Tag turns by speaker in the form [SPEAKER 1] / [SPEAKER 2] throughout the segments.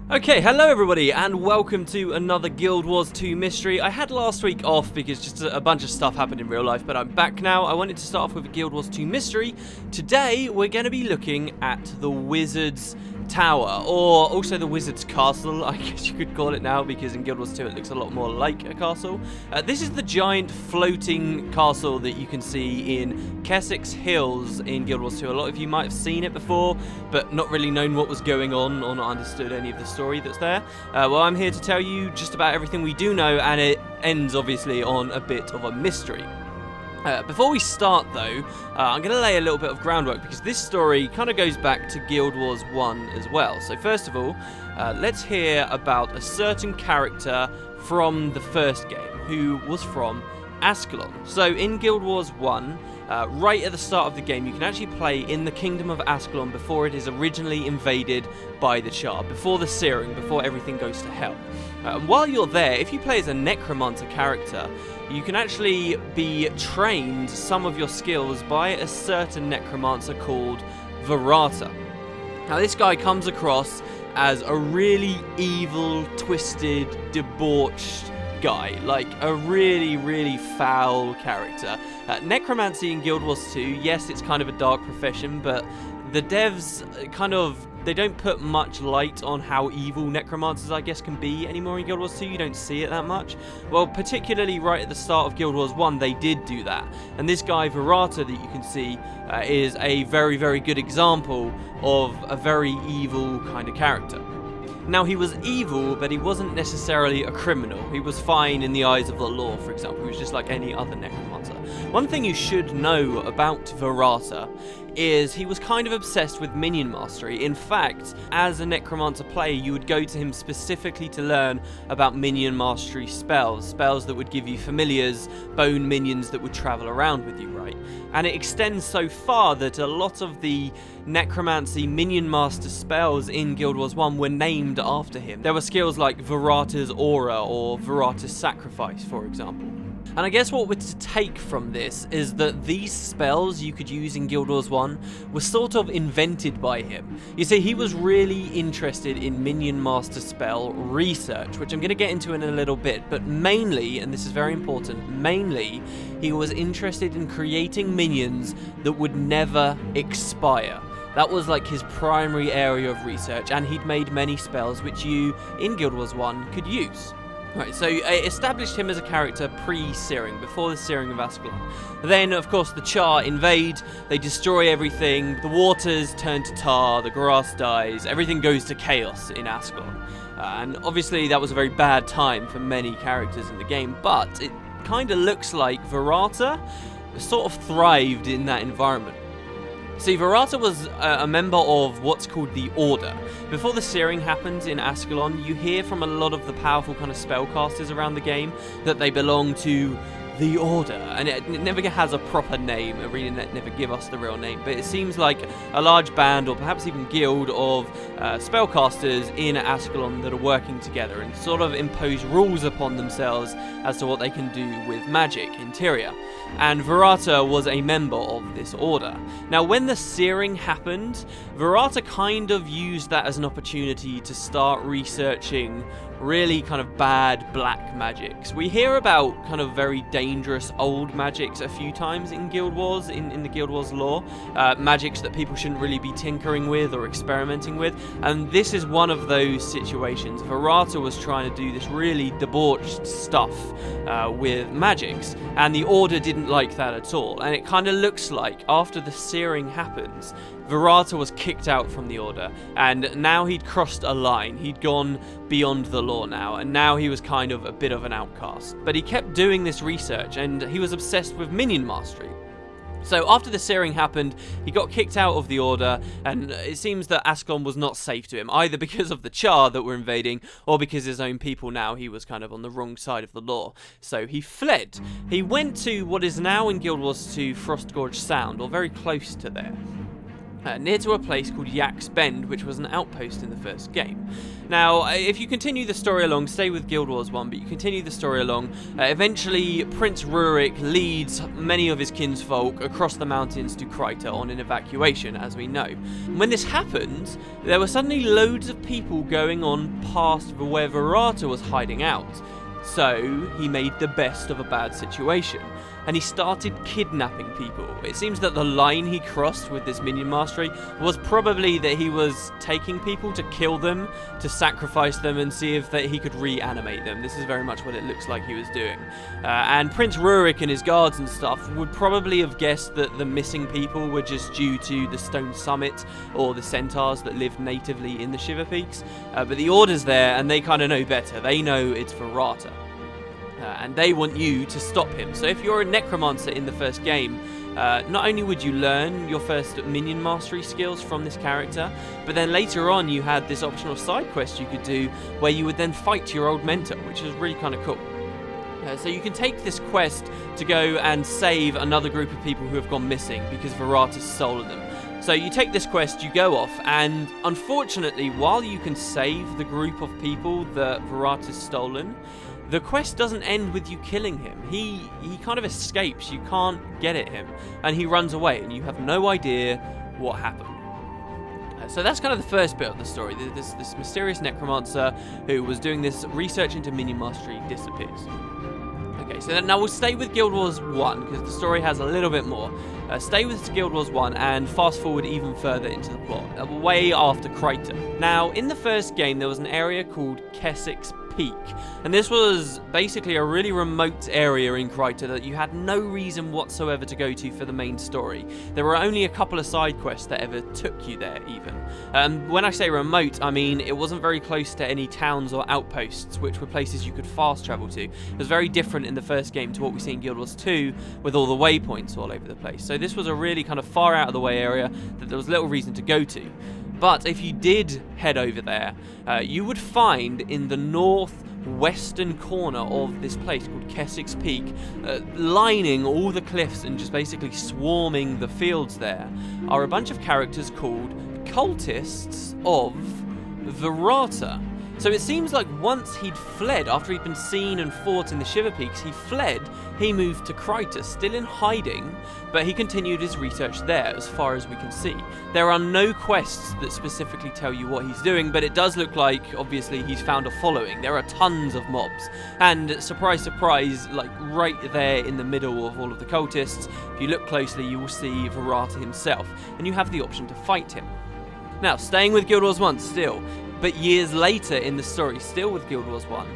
[SPEAKER 1] Okay, hello everybody and welcome to another Guild Wars 2 mystery. I had last week off because just a bunch of stuff happened in real life, but I'm back now. I wanted to start off with a Guild Wars 2 mystery. Today we're going to be looking at the Wizard's Tower, or also the Wizard's Castle, I guess you could call it now, because in Guild Wars 2 it looks a lot more like a castle. This is the giant floating castle that you can see in Kessex Hills in Guild Wars 2. A lot of you might have seen it before, but not really known what was going on or not understood any of the story that's there. Well, I'm here to tell you just about everything we do know, and it ends obviously on a bit of a mystery. Before we start though, I'm going to lay a little bit of groundwork because this story kind of goes back to Guild Wars 1 as well. So first of all, let's hear about a certain character from the first game who was from Ascalon. So in Guild Wars 1, right at the start of the game, you can actually play in the Kingdom of Ascalon before it is originally invaded by the Char, before the Searing, before everything goes to hell. While you're there, if you play as a Necromancer character, you can actually be trained some of your skills by a certain Necromancer called Verata. Now this guy comes across as a really evil, twisted, debauched guy, like a really foul character. Necromancy in Guild Wars 2, yes, it's kind of a dark profession, but the devs they don't put much light on how evil necromancers, I guess, can be anymore in Guild Wars 2. You don't see it that much. Well, particularly right at the start of Guild Wars 1, they did do that. And this guy, Verata, that you can see, is a very good example of a very evil kind of character. Now, he was evil, but he wasn't necessarily a criminal. He was fine in the eyes of the law, for example. He was just like any other necromancer. One thing you should know about Verata is he was kind of obsessed with minion mastery. In fact, as a necromancer player, you would go to him specifically to learn about minion mastery spells that would give you familiars, bone minions that would travel around with you, right? And it extends so far that a lot of the necromancy minion master spells in Guild Wars 1 were named after him. There were skills like Verata's Aura or Verata's Sacrifice, for example. And I guess what we're to take from this is that these spells you could use in Guild Wars 1 were sort of invented by him. You see, he was really interested in minion master spell research, which I'm going to get into in a little bit, but mainly, and this is very important, mainly he was interested in creating minions that would never expire. That was like his primary area of research, and he'd made many spells which you, in Guild Wars 1, could use. Right, so it established him as a character pre-Searing, before the Searing of Ascalon. Then, of course, the Char invade, they destroy everything, the waters turn to tar, the grass dies, everything goes to chaos in Ascalon. And obviously that was a very bad time for many characters in the game, but it kind of looks like Verata sort of thrived in that environment. See, Verata was a member of what's called the Order. Before the Searing happened in Ascalon, you hear from a lot of the powerful kind of spellcasters around the game that they belong to the Order, and it never has a proper name. ArenaNet never give us the real name, but it seems like a large band or perhaps even guild of spellcasters in Ascalon that are working together and sort of impose rules upon themselves as to what they can do with magic interior. And Verata was a member of this order. Now, when the Searing happened, Verata kind of used that as an opportunity to start researching really kind of bad black magics. We hear about kind of very dangerous old magics a few times in Guild Wars, in the Guild Wars lore, magics that people shouldn't really be tinkering with or experimenting with, and this is one of those situations. Verata was trying to do this really debauched stuff with magics, and the Order didn't like that at all, and it kind of looks like after the Searing happens, Verata was kicked out from the Order, and now he'd crossed a line. He'd gone beyond the law now, and now he was kind of a bit of an outcast. But he kept doing this research, and he was obsessed with minion mastery. So after the Searing happened, he got kicked out of the Order, and it seems that Ascalon was not safe to him, either because of the Char that were invading, or because his own people now, he was kind of on the wrong side of the law. So he fled. He went to what is now in Guild Wars 2 Frostgorge Sound, or very close to there. near to a place called Yak's Bend, which was an outpost in the first game. Now, if you continue the story along, stay with Guild Wars 1, but you continue the story along, eventually Prince Rurik leads many of his kinsfolk across the mountains to Kryta on an evacuation, as we know. And when this happened, there were suddenly loads of people going on past where Verata was hiding out. So he made the best of a bad situation, and he started kidnapping people. It seems that the line he crossed with this minion mastery was probably that he was taking people to kill them, to sacrifice them, and see if he could reanimate them. This is very much what it looks like he was doing. And Prince Rurik and his guards and stuff would probably have guessed that the missing people were just due to the Stone Summit or the centaurs that lived natively in the Shiver Peaks. But the Order's there, and they kind of know better. They know it's Verata. And they want you to stop him. So if you're a Necromancer in the first game, not only would you learn your first minion mastery skills from this character, but then later on you had this optional side quest you could do where you would then fight your old mentor, which is really kind of cool. So you can take this quest to go and save another group of people who have gone missing because Verata's stolen them. So you take this quest, you go off, and unfortunately, while you can save the group of people that Verata's stolen, the quest doesn't end with you killing him. He kind of escapes. You can't get at him, and he runs away, and you have no idea what happened. So that's kind of the first bit of the story. This mysterious necromancer who was doing this research into minion mastery disappears. Okay, so now we'll stay with Guild Wars 1 because the story has a little bit more. Stay with Guild Wars 1 and fast forward even further into the plot, way after Kryta. Now, in the first game, there was an area called Keswick's Peak, and this was basically a really remote area in Kryta that you had no reason whatsoever to go to for the main story. There were only a couple of side quests that ever took you there, even. When I say remote, I mean it wasn't very close to any towns or outposts, which were places you could fast travel to. It was very different in the first game to what we see in Guild Wars 2, with all the waypoints all over the place. So this was a really kind of far out of the way area that there was little reason to go to. But if you did head over there, you would find in the northwestern corner of this place called Keswick's Peak, lining all the cliffs and just basically swarming the fields there, are a bunch of characters called cultists of Verata. So it seems like once he'd fled, after he'd been seen and fought in the Shiver Peaks, he fled, he moved to Kryta, still in hiding, but he continued his research there, as far as we can see. There are no quests that specifically tell you what he's doing, but it does look like, obviously, he's found a following. There are tons of mobs, and surprise, surprise, like right there in the middle of all of the cultists, if you look closely, you will see Verata himself, and you have the option to fight him. Now, staying with Guild Wars 1 still, but years later in the story, still with Guild Wars 1,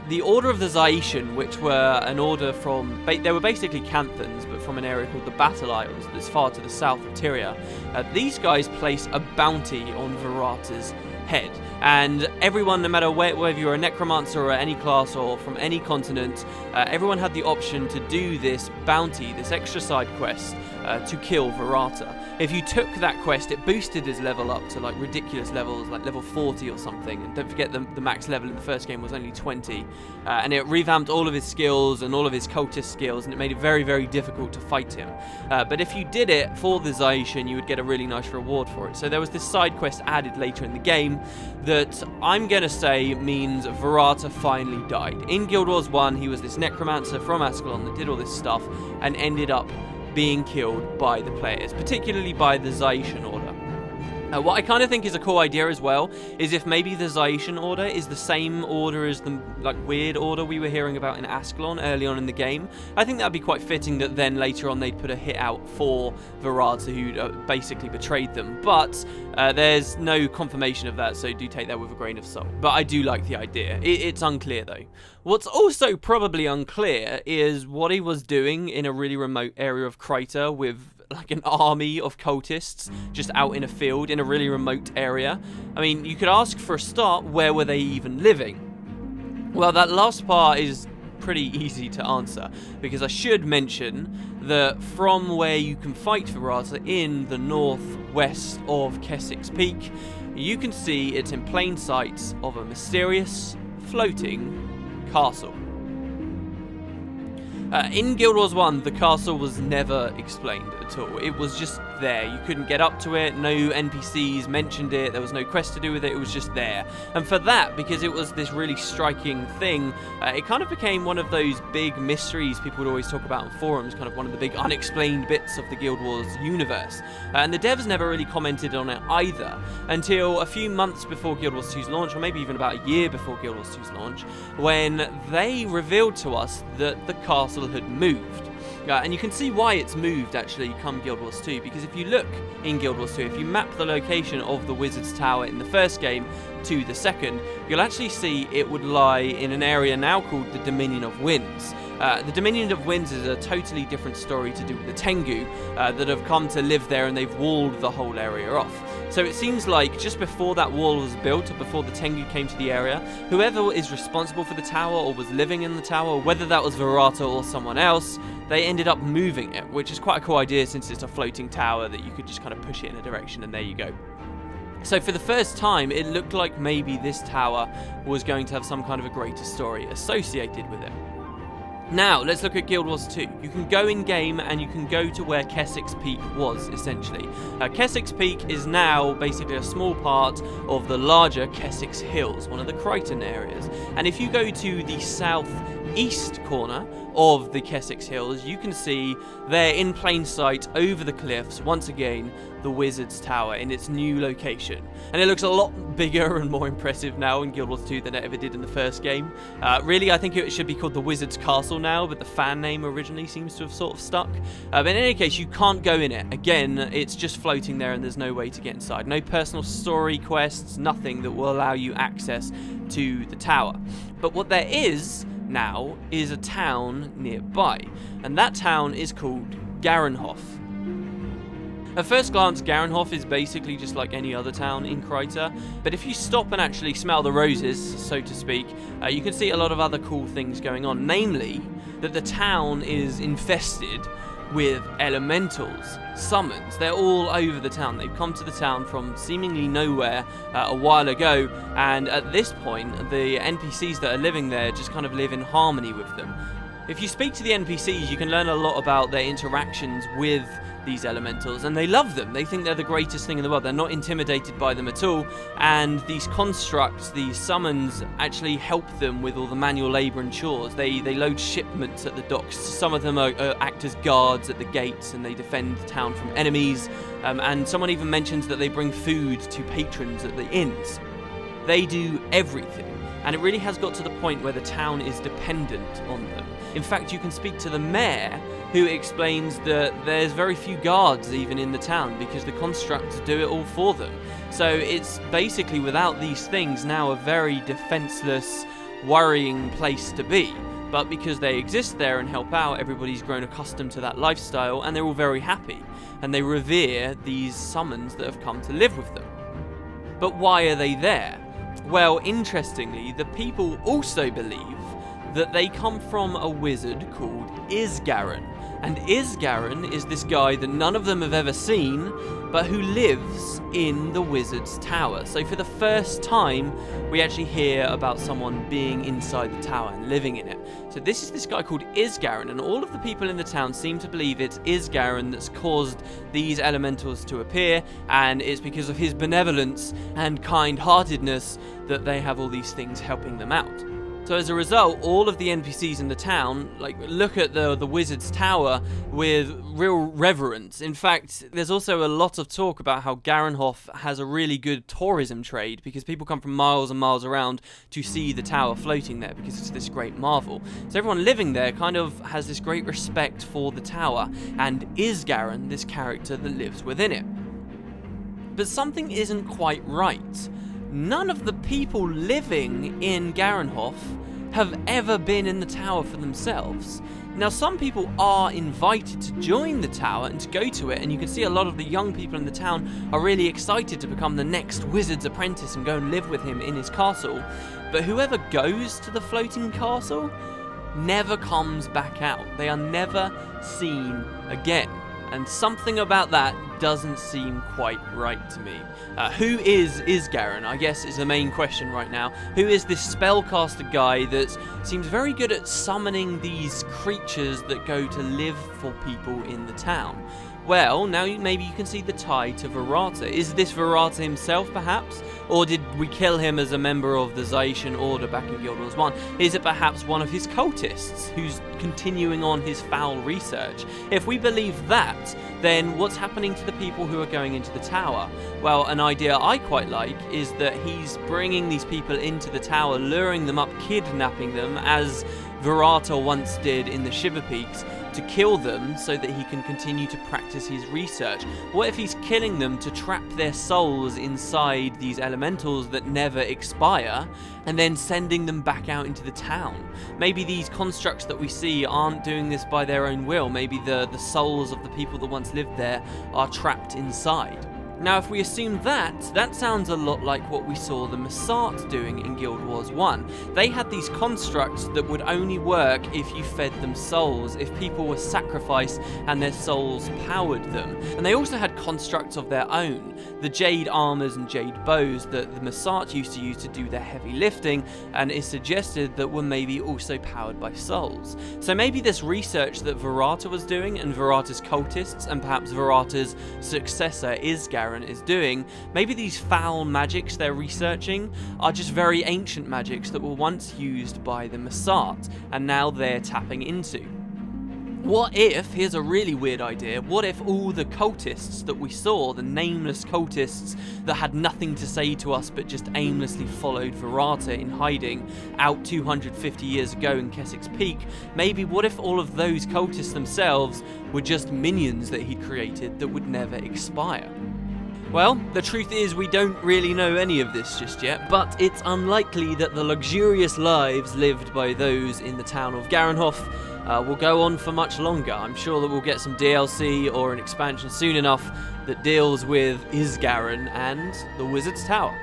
[SPEAKER 1] the Order of the Zaician, which were an order from... they were basically Canthons, but from an area called the Battle Isles that's far to the south of Tyria. These guys place a bounty on Verata's head. And everyone, no matter whether you're a Necromancer or any class or from any continent, everyone had the option to do this bounty, this extra side quest, to kill Verata. If you took that quest, it boosted his level up to like ridiculous levels, like level 40 or something. And don't forget the max level in the first game was only 20. And it revamped all of his skills and all of his cultist skills, and it made it very, very difficult to fight him. But if you did it for the Zaician, you would get a really nice reward for it. So there was this side quest added later in the game that I'm going to say means Verata finally died. In Guild Wars 1, he was this necromancer from Ascalon that did all this stuff and ended up being killed by the players, particularly by the Zaician Order. What I kind of think is a cool idea as well is if maybe the Zaician Order is the same order as the weird order we were hearing about in Ascalon early on in the game. I think that'd be quite fitting that then later on they'd put a hit out for Verata, who basically betrayed them. But there's no confirmation of that, so do take that with a grain of salt. But I do like the idea. It's unclear though. What's also probably unclear is what he was doing in a really remote area of Kryta with like an army of cultists just out in a field in a really remote area. I mean, you could ask for a start, where were they even living? Well, that last part is pretty easy to answer, because I should mention that from where you can fight Verata in the northwest of Keswick's Peak, you can see it's in plain sight of a mysterious floating castle. In Guild Wars 1, the castle was never explained at all. It was just there. You couldn't get up to it, no NPCs mentioned it, there was no quest to do with it, it was just there. And for that, because it was this really striking thing, it kind of became one of those big mysteries people would always talk about on forums, kind of one of the big unexplained bits of the Guild Wars universe. And the devs never really commented on it either, until a few months before Guild Wars 2's launch, or maybe even about a year before Guild Wars 2's launch, when they revealed to us that the castle had moved. And you can see why it's moved actually come Guild Wars 2, because if you look in Guild Wars 2, if you map the location of the Wizard's Tower in the first game to the second, you'll actually see it would lie in an area now called the Dominion of Winds. The Dominion of Winds is a totally different story to do with the Tengu that have come to live there, and they've walled the whole area off. So it seems like just before that wall was built, or before the Tengu came to the area, whoever is responsible for the tower or was living in the tower, whether that was Verata or someone else, they ended up moving it, which is quite a cool idea since it's a floating tower that you could just kind of push it in a direction and there you go. So for the first time, it looked like maybe this tower was going to have some kind of a greater story associated with it. Now, let's look at Guild Wars 2. You can go in-game and you can go to where Keswick's Peak was, essentially. Keswick's Peak is now basically a small part of the larger Keswick's Hills, one of the Crichton areas. And if you go to the southeast corner of the Keswick's Hills, you can see there in plain sight over the cliffs, once again, the Wizard's Tower in its new location. And it looks a lot bigger and more impressive now in Guild Wars 2 than it ever did in the first game. Really, I think it should be called the Wizard's Castle now, but the fan name originally seems to have sort of stuck. But in any case, you can't go in it. Again, it's just floating there and there's no way to get inside. No personal story quests, nothing that will allow you access to the tower. But what there is now is a town nearby, and that town is called Garenhoff. At first glance, Garenhoff is basically just like any other town in Kryta, but if you stop and actually smell the roses, so to speak, you can see a lot of other cool things going on, namely that the town is infested with elementals, summons. They're all over the town. They've come to the town from seemingly nowhere a while ago, and at this point, the NPCs that are living there just kind of live in harmony with them. If you speak to the NPCs, you can learn a lot about their interactions with these elementals, and they love them. They think they're the greatest thing in the world. They're not intimidated by them at all, and these constructs, these summons, actually help them with all the manual labour and chores. They load shipments at the docks. Some of them act as guards at the gates, and they defend the town from enemies, and someone even mentions that they bring food to patrons at the inns. They do everything, and it really has got to the point where the town is dependent on them. In fact, you can speak to the mayor, who explains that there's very few guards even in the town because the constructs do it all for them. So it's basically, without these things, now a very defenseless, worrying place to be. But because they exist there and help out, everybody's grown accustomed to that lifestyle and they're all very happy. And they revere these summons that have come to live with them. But why are they there? Well, interestingly, the people also believe that they come from a wizard called Isgaren. And Isgaren is this guy that none of them have ever seen, but who lives in the Wizard's Tower. So for the first time, we actually hear about someone being inside the tower and living in it. So this is this guy called Isgaren, and all of the people in the town seem to believe it's Isgaren that's caused these elementals to appear, and it's because of his benevolence and kind-heartedness that they have all these things helping them out. So as a result, all of the NPCs in the town look at the Wizard's Tower with real reverence. In fact, there's also a lot of talk about how Garenhoff has a really good tourism trade because people come from miles and miles around to see the tower floating there because it's this great marvel. So everyone living there kind of has this great respect for the tower, and Isgaren, this character that lives within it. But something isn't quite right. None of the people living in Garenhoff have ever been in the tower for themselves. Now, some people are invited to join the tower and to go to it, and you can see a lot of the young people in the town are really excited to become the next wizard's apprentice and go and live with him in his castle. But whoever goes to the floating castle never comes back out. They are never seen again. And something about that doesn't seem quite right to me. Who is Isgaren, I guess, is the main question right now. Who is this spellcaster guy that seems very good at summoning these creatures that go to live for people in the town? Well, now maybe you can see the tie to Verata. Is this Verata himself, perhaps? Or did we kill him as a member of the Zaician Order back in Guild Wars 1? Is it perhaps one of his cultists who's continuing on his foul research? If we believe that, then what's happening to the people who are going into the tower? Well, an idea I quite like is that he's bringing these people into the tower, luring them up, kidnapping them, as Verata once did in the Shiver Peaks, to kill them so that he can continue to practice his research. What if he's killing them to trap their souls inside these elementals that never expire, and then sending them back out into the town? Maybe these constructs that we see aren't doing this by their own will. Maybe the souls of the people that once lived there are trapped inside. Now, if we assume that sounds a lot like what we saw the Massart doing in Guild Wars 1. They had these constructs that would only work if you fed them souls, if people were sacrificed and their souls powered them. And they also had constructs of their own, the Jade Armors and Jade Bows that the Massart used to use to do their heavy lifting, and it's suggested that were maybe also powered by souls. So maybe this research that Verata was doing, and Verata's cultists, and perhaps Verata's successor Isgarin is doing, maybe these foul magics they're researching are just very ancient magics that were once used by the Massart, and now they're tapping into. What if, here's a really weird idea, what if all the cultists that we saw, the nameless cultists that had nothing to say to us but just aimlessly followed Verata in hiding out 250 years ago in Keswick's Peak, maybe what if all of those cultists themselves were just minions that he'd created that would never expire? Well, the truth is we don't really know any of this just yet, but it's unlikely that the luxurious lives lived by those in the town of Garenhoff will go on for much longer. I'm sure that we'll get some DLC or an expansion soon enough that deals with Isgarin and the Wizard's Tower.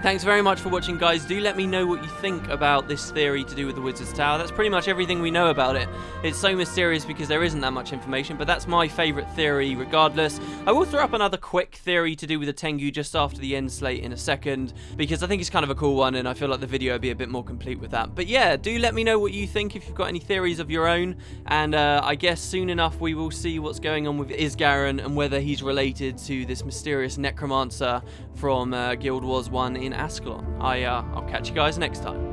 [SPEAKER 1] Thanks very much for watching, guys. Do let me know what you think about this theory to do with the Wizard's Tower. That's pretty much everything we know about it. It's so mysterious because there isn't that much information, but that's my favourite theory regardless. I will throw up another quick theory to do with the Tengu just after the end slate in a second, because I think it's kind of a cool one, and I feel like the video would be a bit more complete with that. But yeah, do let me know what you think if you've got any theories of your own, and I guess soon enough we will see what's going on with Isgarin and whether he's related to this mysterious Necromancer from Guild Wars 1 in Ascalon. I'll catch you guys next time.